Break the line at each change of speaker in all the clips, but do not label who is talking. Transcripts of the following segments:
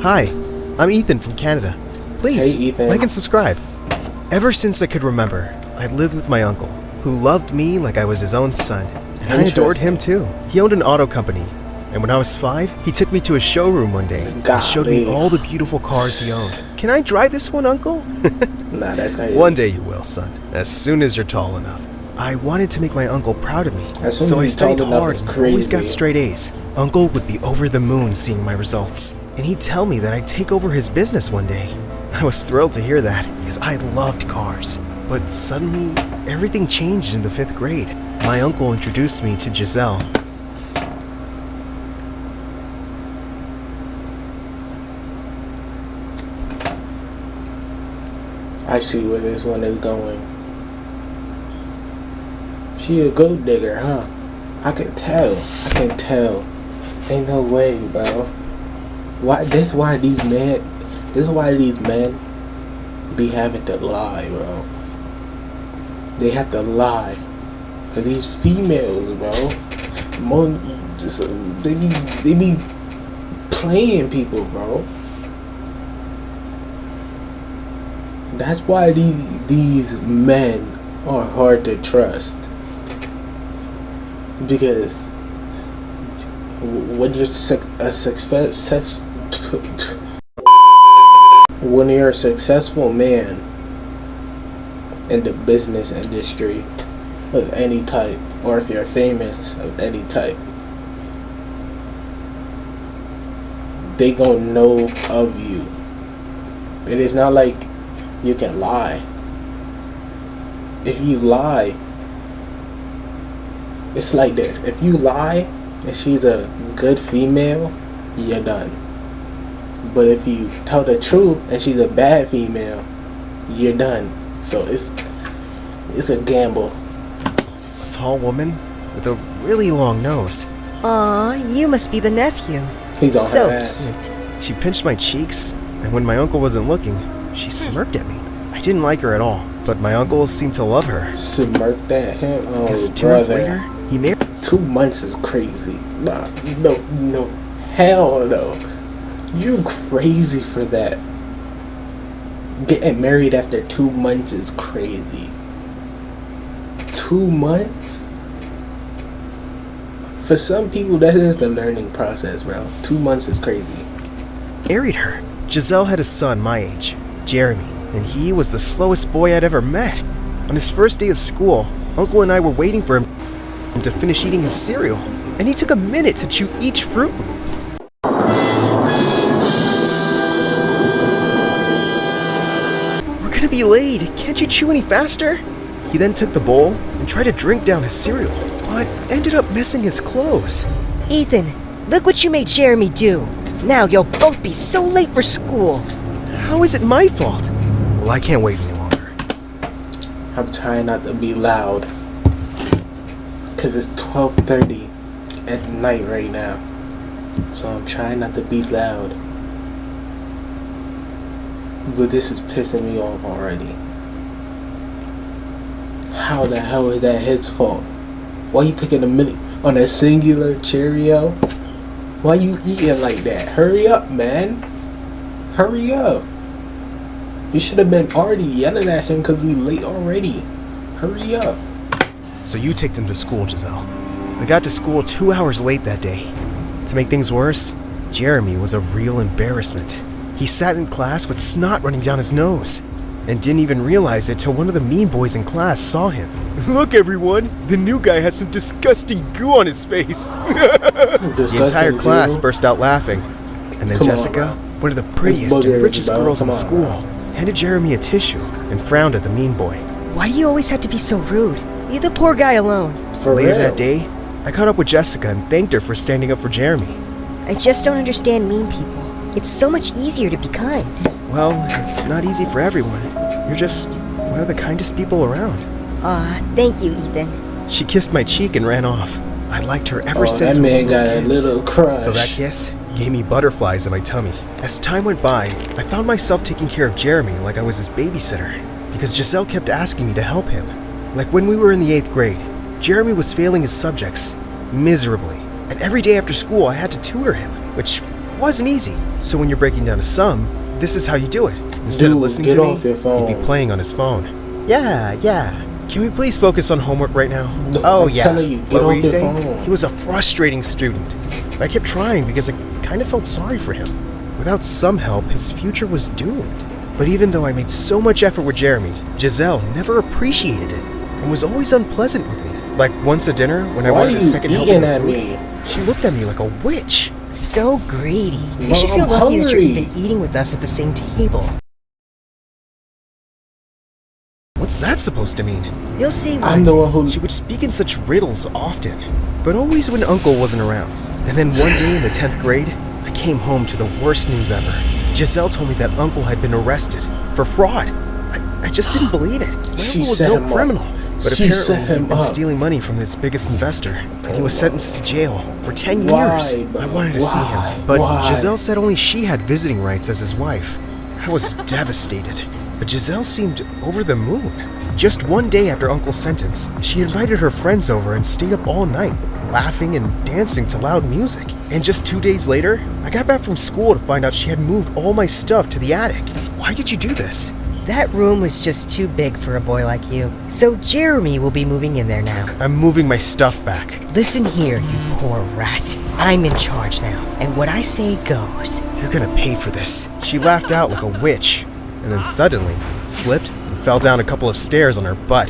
Hi, I'm Ethan from Canada. Please,
Hey, Ethan.
like and subscribe. Ever since I could remember, I lived with my uncle, who loved me like I was his own son. And I adored him too. He owned an auto company, and when I was 5, he took me to a showroom one day and showed me all the beautiful cars he owned. Can I drive this one, Uncle?
Nah, that's not
One day you will, son, as soon as you're tall enough. I wanted to make my uncle proud of me, so I studied hard and always got straight A's. Uncle would be over the moon seeing my results, and he'd tell me that I'd take over his business one day. I was thrilled to hear that, because I loved cars. But suddenly, everything changed in the 5th grade. My uncle introduced me to Giselle.
I see where this one is going. She a gold digger, huh? I can tell. Ain't no way, bro. This is why these men be having to lie, bro. They have to lie. And these females, bro, they be playing people, bro. That's why these men are hard to trust. Because when you're when you're a successful man in the business industry of any type, or if you're famous of any type, they gonna know of you. It is not like you can lie. If you lie, it's like this. If you lie and she's a good female, you're done. But if you tell the truth and she's a bad female, you're done. So it's a gamble.
A tall woman with a really long nose.
Aw, you must be the nephew.
He's on
So
her ass.
cute.
She pinched my cheeks, and when my uncle wasn't looking, she smirked at me. I didn't like her at all, but my uncle seemed to love her.
Smirked at him. Oh,
Because 2 months
brother.
later, he married.
2 months is crazy. Nah, no, hell no. You crazy for that. Getting married after 2 months is crazy. 2 months? For some people, that is the learning process, bro. 2 months is crazy.
Married her. Giselle had a son my age, Jeremy, and he was the slowest boy I'd ever met. On his first day of school, Uncle and I were waiting for him to finish eating his cereal, and he took a minute to chew each Fruit Loop. We're gonna be late. Can't you chew any faster? He then took the bowl and tried to drink down his cereal, but ended up messing his clothes.
Ethan, look what you made Jeremy do. Now you'll both be so late for school.
How is it my fault? Well, I can't wait any longer.
I'm trying not to be loud. Because it's 12:30 at night right now. So I'm trying not to be loud. But this is pissing me off already. How the hell is that his fault? Why you taking a minute on a singular Cheerio? Why you eating like that? Hurry up, man. Hurry up. You should have been already yelling at him because we late already. Hurry up.
So you take them to school, Giselle. We got to school 2 hours late that day. To make things worse, Jeremy was a real embarrassment. He sat in class with snot running down his nose, and didn't even realize it till one of the mean boys in class saw him. Look, everyone, the new guy has some disgusting goo on his face. The entire class burst out laughing, and then Jessica, one of the prettiest and richest girls in the school, handed Jeremy a tissue and frowned at the mean boy.
Why do you always have to be so rude? Leave the poor guy alone.
Later that day, I caught up with Jessica and thanked her for standing up for Jeremy.
I just don't understand mean people. It's so much easier to be kind.
Well, it's not easy for everyone. You're just one of the kindest people around.
Aw, thank you, Ethan.
She kissed my cheek and ran off. I liked her ever since
that
we
man
were
got a
kids.
little crush.
So that kiss gave me butterflies in my tummy. As time went by, I found myself taking care of Jeremy like I was his babysitter, because Giselle kept asking me to help him. Like when we were in the 8th grade, Jeremy was failing his subjects miserably, and every day after school I had to tutor him, which wasn't easy. So when you're breaking down a sum, this is how you do it. Instead of
Dude,
listening
get
to
off
me,
your phone.
he'd be playing on his phone. Yeah. Can we please focus on homework right now?
No,
Oh
I'm
yeah.
telling you, get
What were
off
you
your
saying?
phone.
He was a frustrating student. But I kept trying because I kind of felt sorry for him. Without some help, his future was doomed. But even though I made so much effort with Jeremy, Giselle never appreciated it and was always unpleasant with me. Like once at dinner, when I
Why are
wanted a
you
second helping
eating
of
at
food,
me?
she looked at me like a witch.
So greedy. You
Mom,
should feel
I'm
lucky that you're
hungry.
even eating with us at the same table.
What's that supposed to mean?
You'll see
I'm the one who.
She would speak in such riddles often, but always when Uncle wasn't around. And then one day in the 10th grade, I came home to the worst news ever. Giselle told me that Uncle had been arrested for fraud. I just didn't believe it. My
She
uncle was
set
no
him up.
criminal, but
She set
apparently
him
he'd been
up.
stealing money from his biggest investor, and he was sentenced to jail for 10
Why,
years.
bro?
I wanted to see
Why?
him, but
Why?
Giselle said only she had visiting rights as his wife. I was devastated, but Giselle seemed over the moon. Just one day after Uncle's sentence, she invited her friends over and stayed up all night, laughing and dancing to loud music. And just 2 days later, I got back from school to find out she had moved all my stuff to the attic. Why did you do this?
That room was just too big for a boy like you. So Jeremy will be moving in there now.
I'm moving my stuff back.
Listen here, you poor rat. I'm in charge now, and what I say goes.
You're gonna pay for this. She laughed out like a witch, and then suddenly slipped and fell down a couple of stairs on her butt.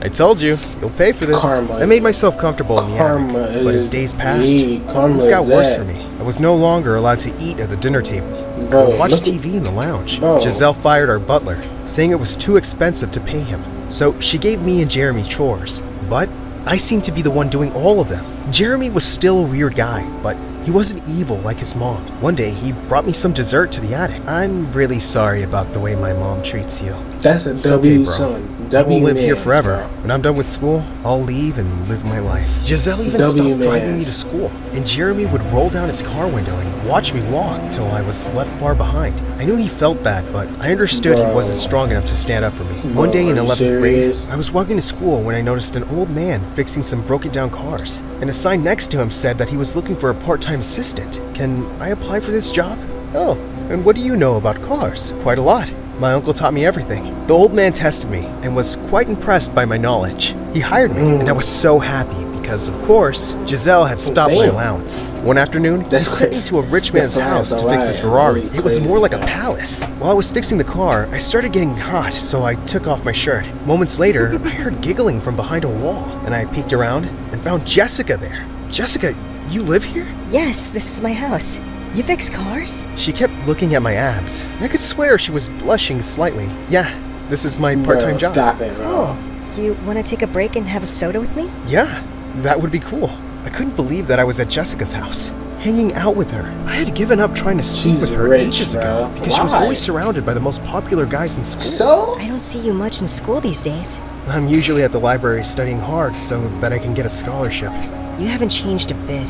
I told you, you'll pay for this.
Karma.
I made myself comfortable in the
Karma
attic, but as
is-
days passed,
yeah, karma
things got
is
worse
that.
for me. I was no longer allowed to eat at the dinner table
Bro,
or watch
look at-
TV in the lounge.
Bro.
Giselle fired our butler, saying it was too expensive to pay him. So she gave me and Jeremy chores, but I seemed to be the one doing all of them. Jeremy was still a weird guy, but he wasn't evil like his mom. One day, he brought me some dessert to the attic. I'm really sorry about the way my mom treats you.
That's a
It's
W,
okay, bro.
son.
I
W
won't live here
mans,
forever.
bro.
When I'm done with school, I'll leave and live my life. Giselle even
W
stopped driving me
mans.
to school, and Jeremy would roll down his car window and watch me walk till I was left far behind. I knew he felt bad, but I understood he
Bro.
wasn't strong enough to stand up for me.
Bro,
One day in
are you
11th grade,
serious?
I was walking to school when I noticed an old man fixing some broken down cars, and a sign next to him said that he was looking for a part-time assistant. Can I apply for this job? Oh, and what do you know about cars? Quite a lot. My uncle taught me everything. The old man tested me and was quite impressed by my knowledge. He hired me, and I was so happy because, of course, Giselle had stopped my
Damn.
allowance. One afternoon,
That's
he sent me
crazy.
to a rich man's
That's
house to fix his
right.
Ferrari.
He's
It was
crazy,
more like a
man.
palace. While I was fixing the car, I started getting hot, so I took off my shirt. Moments later, I heard giggling from behind a wall, and I peeked around and found Jessica there. Jessica, you live here?
Yes, this is my house. You fix cars?
She kept looking at my abs, and I could swear she was blushing slightly. Yeah, this is my part-time
Bro,
job.
Stop it, bro.
Oh, you want to take a break and have a soda with me?
Yeah, that would be cool. I couldn't believe that I was at Jessica's house, hanging out with her. I had given up trying to speak
She's
with her
rich,
ages ago
bro.
because she was
Why?
always surrounded by the most popular guys in school.
So?
I don't see you much in school these days.
I'm usually at the library studying hard so that I can get a scholarship.
You haven't changed a bit.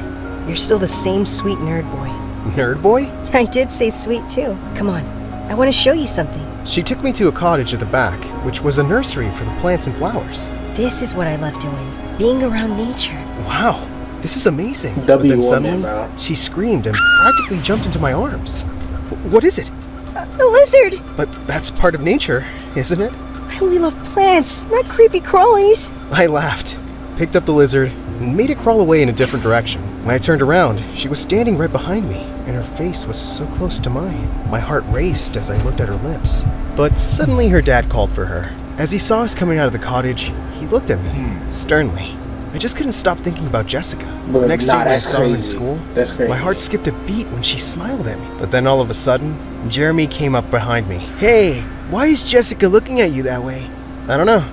You're still the same sweet nerd boy.
Nerd boy?
I did say sweet too. Come on, I want to show you something.
She took me to a cottage at the back, which was a nursery for the plants and flowers.
This is what I love doing, being around nature.
Wow, this is amazing.
W
But then
woman,
suddenly,
bro.
she screamed and practically jumped into my arms. What is it?
A lizard!
But that's part of nature, isn't it?
I only love plants, not creepy crawlies.
I laughed, picked up the lizard, and made it crawl away in a different direction. When I turned around, she was standing right behind me, and her face was so close to mine. My heart raced as I looked at her lips. But suddenly her dad called for her. As he saw us coming out of the cottage, he looked at me, sternly. I just couldn't stop thinking about Jessica.
But
The next
nah,
day when I
that's
saw her in
crazy.
school,
That's crazy.
my heart skipped a beat when she smiled at me. But then all of a sudden, Jeremy came up behind me. Hey, why is Jessica looking at you that way? I don't know.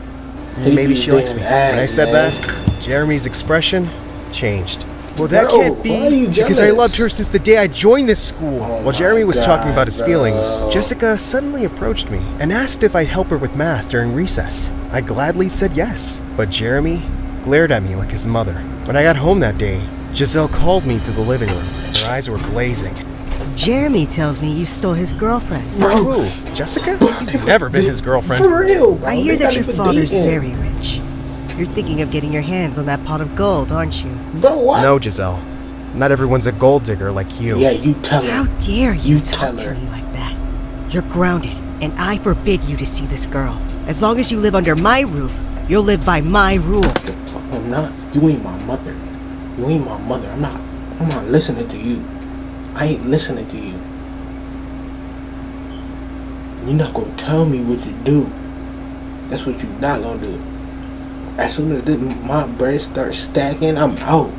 He
Maybe
be
she likes me.
being
When I
ass,
said
man.
that, Jeremy's expression changed. Well, that
Bro,
can't be
why are you
because I
jealous?
loved her since the day I joined this school.
Oh
While Jeremy
my
was talking
God,
about his
bro.
feelings, Jessica suddenly approached me and asked if I'd help her with math during recess. I gladly said yes, but Jeremy glared at me like his mother. When I got home that day, Giselle called me to the living room. Her eyes were blazing.
Jeremy tells me you stole his girlfriend.
Bro,
Who? Jessica? She's never been his girlfriend.
for real, bro.
I hear
They
that
not
your
even
father's
dating.
very rich. You're thinking of getting your hands on that pot of gold, aren't you?
Bro, what?
No, Giselle. Not everyone's a gold digger like you.
Yeah, you tell
How
her.
dare you,
You
talk
tell
to
her.
me like that? You're grounded, and I forbid you to see this girl. As long as you live under my roof, you'll live by my rule.
The fuck, I'm not. You ain't my mother. You ain't my mother. I'm not listening to you. I ain't listening to you. You're not gonna tell me what to do. That's what you're not gonna do. As soon as my bread starts stacking, I'm out.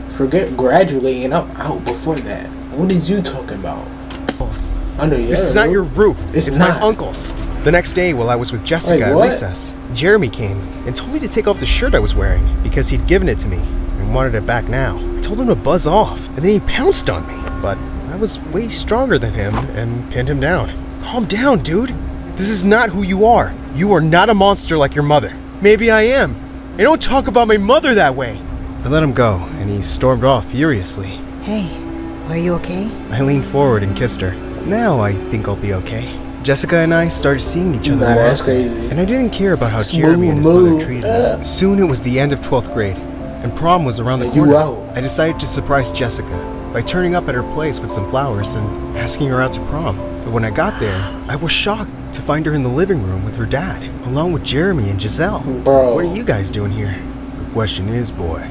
Forget graduating, I'm out before that. What is you talking about? Under your
This is not your roof.
It's
my
not.
uncle's. The next day, while I was with Jessica
Wait,
at
what?
recess, Jeremy came and told me to take off the shirt I was wearing because he'd given it to me and wanted it back now. I told him to buzz off, and then he pounced on me. But I was way stronger than him and pinned him down. Calm down, dude. This is not who you are. You are not a monster like your mother. Maybe I am. And don't talk about my mother that way. I let him go, and he stormed off furiously.
Hey, are you okay?
I leaned forward and kissed her. Now I think I'll be okay. Jessica and I started seeing each other
Nah,
more
that's
often,
crazy.
and I didn't care about how
Smooth
Jeremy and his mother
move.
treated me. Soon it was the end of 12th grade, and prom was around the
And you
corner.
out.
I decided to surprise Jessica by turning up at her place with some flowers and asking her out to prom. But when I got there, I was shocked to find her in the living room with her dad, along with Jeremy and Giselle.
Bro.
What are you guys doing here? The question is, boy,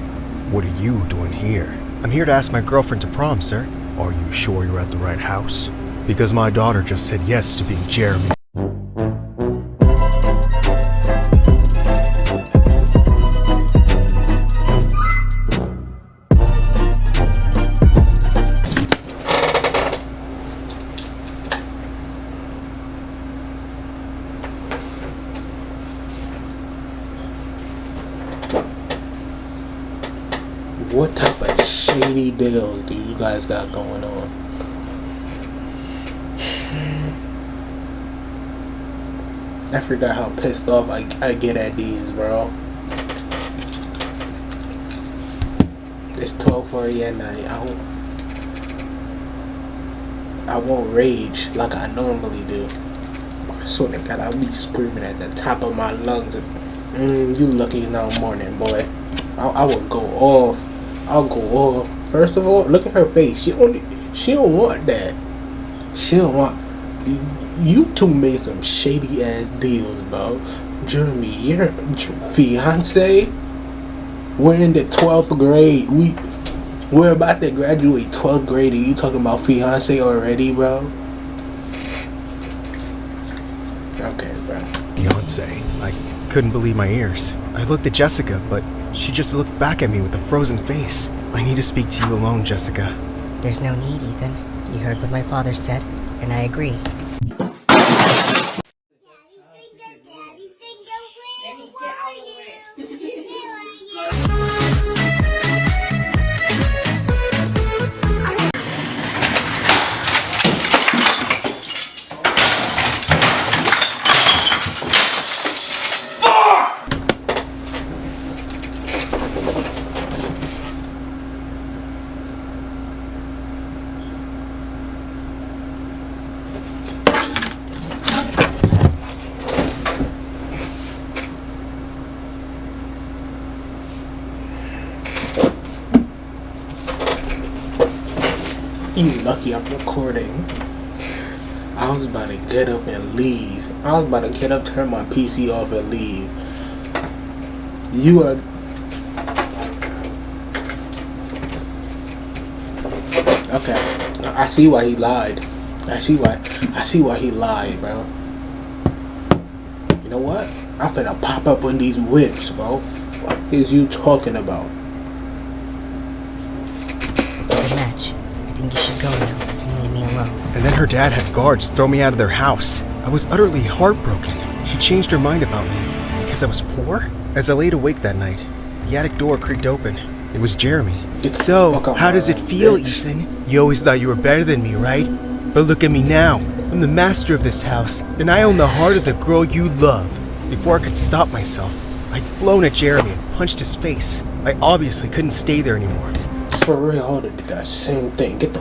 what are you doing here? I'm here to ask my girlfriend to prom, sir. Are you sure you're at the right house? Because my daughter just said yes to being Jeremy.
What type of shady deals do you guys got going on? I forgot how pissed off I get at these, bro. It's 12:40 at night. I won't rage like I normally do. I swear to God, I'll be screaming at the top of my lungs if you lucky now morning, boy. I will go off. I'll go off. First of all, look at her face. She don't want that. She don't want. You two made some shady ass deals, bro. Jeremy, your fiance. We're in the 12th grade. We're about to graduate 12th grade. And you talking about fiance already, bro? Okay, bro.
Beyonce. I couldn't believe my ears. I looked at Jessica, but she just looked back at me with a frozen face. I need to speak to you alone, Jessica.
There's no need, Ethan. You heard what my father said, and I agree.
You lucky I'm recording. I was about to get up and leave. I was about to get up, turn my PC off and leave. You are... Okay. I see why he lied. I see why he lied, bro. You know what? I'm finna pop up on these whips, bro. Fuck is you talking about?
It's a good match. I think you should go now and leave me alone.
And then her dad had guards throw me out of their house. I was utterly heartbroken. She changed her mind about me because I was poor. As I laid awake that night, the attic door creaked open. It was Jeremy.
Get the
So,
fuck out
how
my
does it
room,
feel,
bitch.
Ethan? You always thought you were better than me, right? But look at me now. I'm the master of this house, and I own the heart of the girl you love. Before I could stop myself, I'd flown at Jeremy and punched his face. I obviously couldn't stay there anymore.
For real, I would've did that same thing. Get the...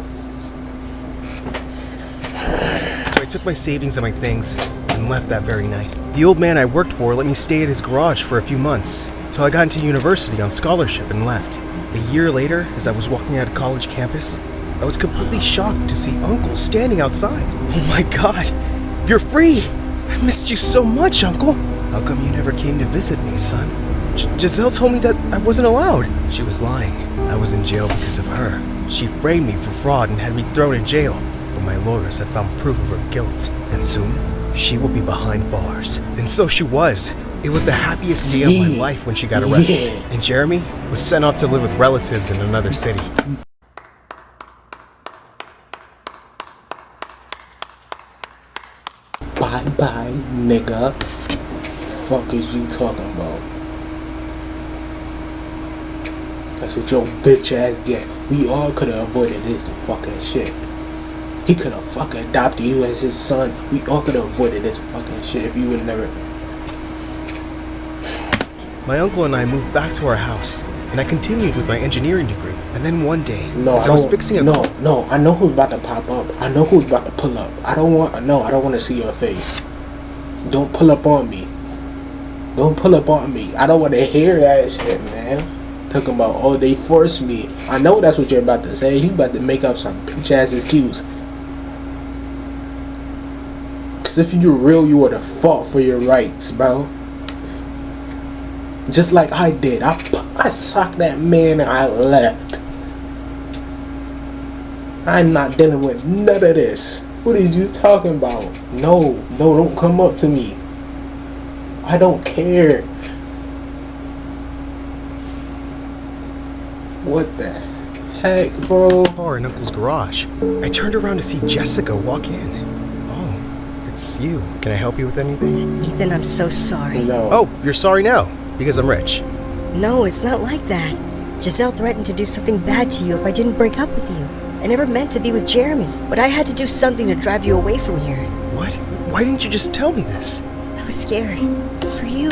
So I took my savings and my things and left that very night. The old man I worked for let me stay at his garage for a few months, till I got into university on scholarship and left. A A year later, as I was walking out of college campus, I was completely shocked to see Uncle standing outside. Oh my God, you're free! I missed you so much, Uncle. How come you never came to visit me, son? Giselle told me that I wasn't allowed. She was lying. I was in jail because of her. She framed me for fraud and had me thrown in jail. But my lawyers had found proof of her guilt, and soon she will be behind bars. And so she was. It was the happiest day of my life when she got arrested.
Yeah.
And Jeremy was sent off to live with relatives in another city.
Bye, nigga. Fuck is you talking about? That's what your bitch ass get. We all could have avoided this fucking shit. He could have fucking adopted you as his son. We all could have avoided this fucking shit if you would never.
My uncle and I moved back to our house, and I continued with my engineering degree. And then one day,
No,
as I was fixing a
no. I know who's about to pop up. I know who's about to pull up. I don't want to see your face. Don't pull up on me. Don't pull up on me. I don't want to hear that shit, man. Talking about, oh, they forced me. I know that's what you're about to say. You about to make up some bitch ass excuse. Cause if you're real, you would have fought for your rights, bro. Just like I did. I socked that man and I left. I'm not dealing with none of this. What is you talking about? No, don't come up to me. I don't care. What the heck, bro?
car in Uncle's garage. I turned around to see Jessica walk in. Oh, it's you. Can I help you with anything?
Ethan, I'm so sorry.
No.
Oh, you're sorry now, because I'm rich.
No, it's not like that. Giselle threatened to do something bad to you if I didn't break up with you. I never meant to be with Jeremy, but I had to do something to drive you away from here.
What? Why didn't you just tell me this?
I was scared. For you.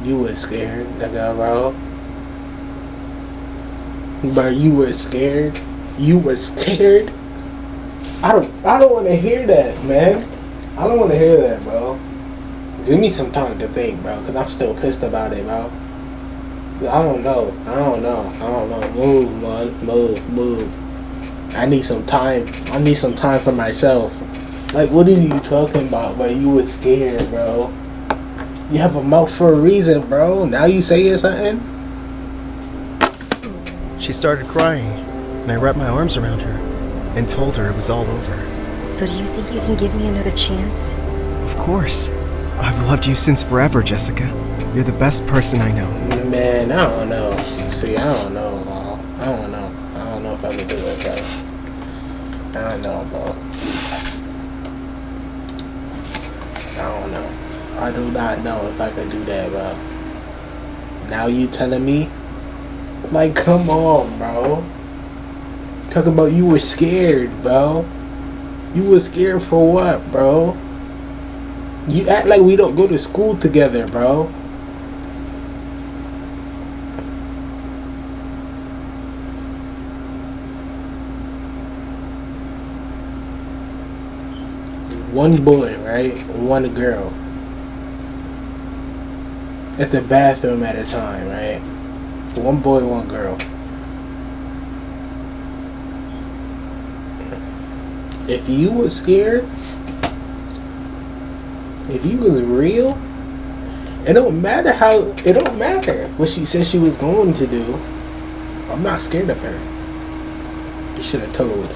You was scared, nigga, bro. Bro, you was scared. You was scared. I don't want to hear that, man. I don't want to hear that, bro. Give me some time to think, bro, because I'm still pissed about it, bro. I don't know. Move, man. Move. I need some time. I need some time for myself. Like, what are you talking about, bro? You was scared, bro. You have a mouth for a reason, bro. Now you saying something?
She started crying, and I wrapped my arms around her and told her it was all over.
So do you think you can give me another chance?
Of course. I've loved you since forever, Jessica. You're the best person I know.
Man, I don't know. See, I don't know, bro. I don't know if I can do it, bro. I don't know, bro. I don't know. I do not know if I could do that, bro. Now you telling me? Like, come on, bro. Talk about you were scared, bro. You were scared for what, bro? You act like we don't go to school together, bro. One boy, right? One girl. At the bathroom at a time, right? One boy, one girl. If you was scared, if you was real, it don't matter what she said she was going to do. I'm not scared of her. You should have told.